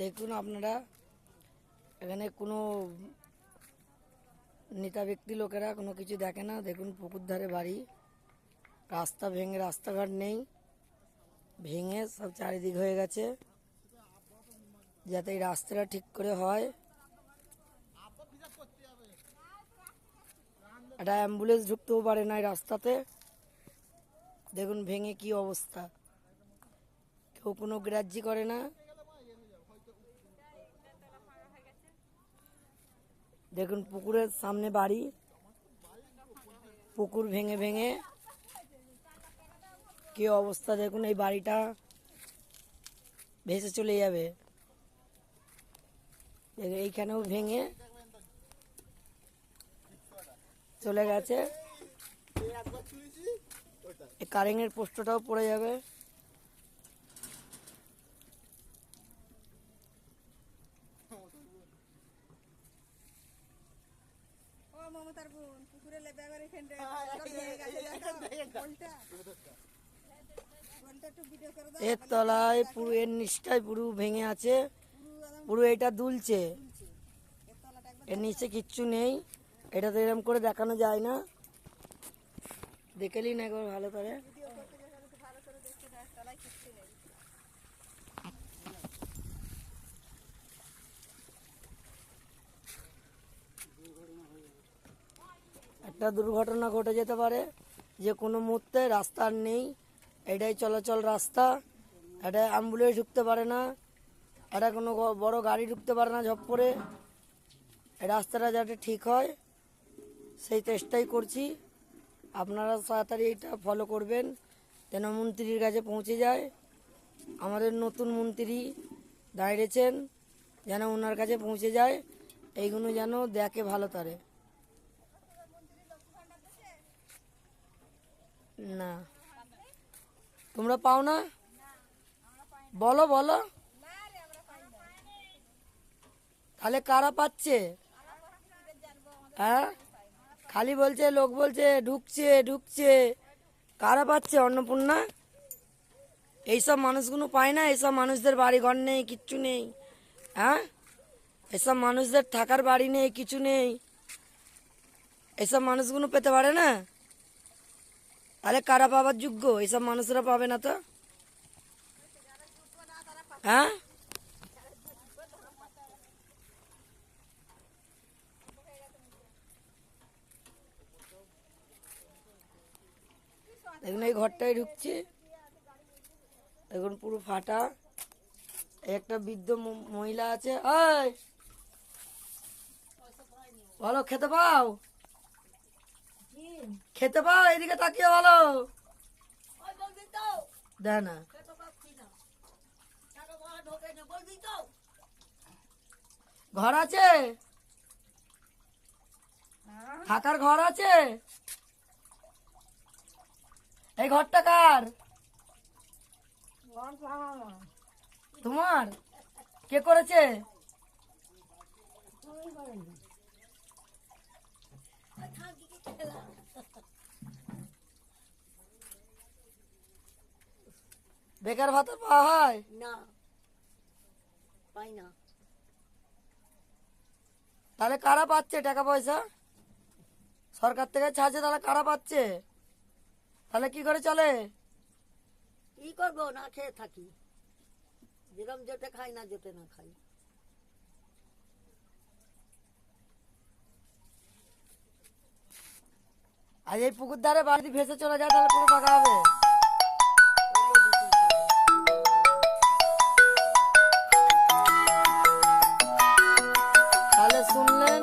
দেখুন আপনারা এখানে কোনো নেতা ব্যক্তি লোকেরা কোনো কিছু দেখে না। দেখুন পুকুর ধারে বাড়ি, রাস্তা ভেঙে, রাস্তাঘাট নেই, ভেঙে সব চারিদিক হয়ে গেছে। যাতে এই রাস্তাটা ঠিক করে হয়। একটা অ্যাম্বুলেন্স ঢুকতেও পারে না এই রাস্তাতে। দেখুন ভেঙে কি অবস্থা, কেউ কোনো গ্রাহ্য করে না। দেখুন পুকুরের সামনে বাড়ি, পুকুর ভেঙে ভেঙে কি অবস্থা। দেখুন এই বাড়িটা ভেসে চলে যাবে। এইখানেও ভেঙে চলে গেছে। এই কারেন্টের পোস্টটাও পড়ে যাবে। এর তলায় পুরো, এর নিচটায় পুরো ভেঙে আছে, পুরো এটা দুলছে, এর নিচে কিচ্ছু নেই। এটা তো এরকম করে দেখানো যায় না, দেখে নিন একবার ভালো করে। একটা দুর্ঘটনা ঘটে যেতে পারে যে কোনো মুহূর্তে। রাস্তা আর নেই, এটাই চলাচল রাস্তা। এটা অ্যাম্বুলেন্স ঢুকতে পারে না, এটা কোনো বড় গাড়ি ঢুকতে পারে না ঝপ করে। এই রাস্তাটা যাতে ঠিক হয় সেই চেষ্টাই করছি। আপনারা তাড়াতাড়ি এটা ফলো করবেন যেন মন্ত্রীর কাছে পৌঁছে যায়। আমাদের নতুন মন্ত্রী দাঁড়িয়েছেন, যেন ওনার কাছে পৌঁছে যায়, এইগুলো যেন দেখে ভালো তারে। না, তোমরা পাও না? বলো বলো, তাহলে কারা পাচ্ছে? হ্যাঁ, খালি বলছে, লোক বলছে ঢুকছে ঢুকছে, কারা পাচ্ছে? অন্নপূর্ণা এইসব মানুষগুলো পায় না? এইসব মানুষদের বাড়ি ঘর নেই, কিচ্ছু নেই। হ্যাঁ, এসব মানুষদের থাকার বাড়ি নেই, কিছু নেই, এসব মানুষগুলো পেতে পারে না? তাহলে কারা পাবার যোগ্য? এইসব মানুষরা পাবে না তো। হ্যাঁ, দেখুন এই ঘরটায় ঢুকছে, দেখুন পুরো ফাটা। একটা বৃদ্ধ মহিলা আছে। ওই বলো, খেতে পাও? খেতে পাও? এদিকে তাকিয়ে বলো। দেয় না। ঘর আছে? থাকার ঘর আছে? এই ঘরটা কার? তোমার? কে করেছে? বেকার ভাতা পাওয়া হয় না, পাই না। তাহলে কারা পাচ্ছে টাকা পয়সা? সরকার থেকে ছাড়ছে, তাহলে কারা পাচ্ছে? তাহলে কি করে চলে? কি করবো, না খেয়ে থাকি। যেরকম জোটে খাই, না জোটে না খাই। আর এই পুকুর ধারে বাড়ি ভেসে চলে যায়, তাহলে পুরো টাকা হবে। তাহলে শুনলেন।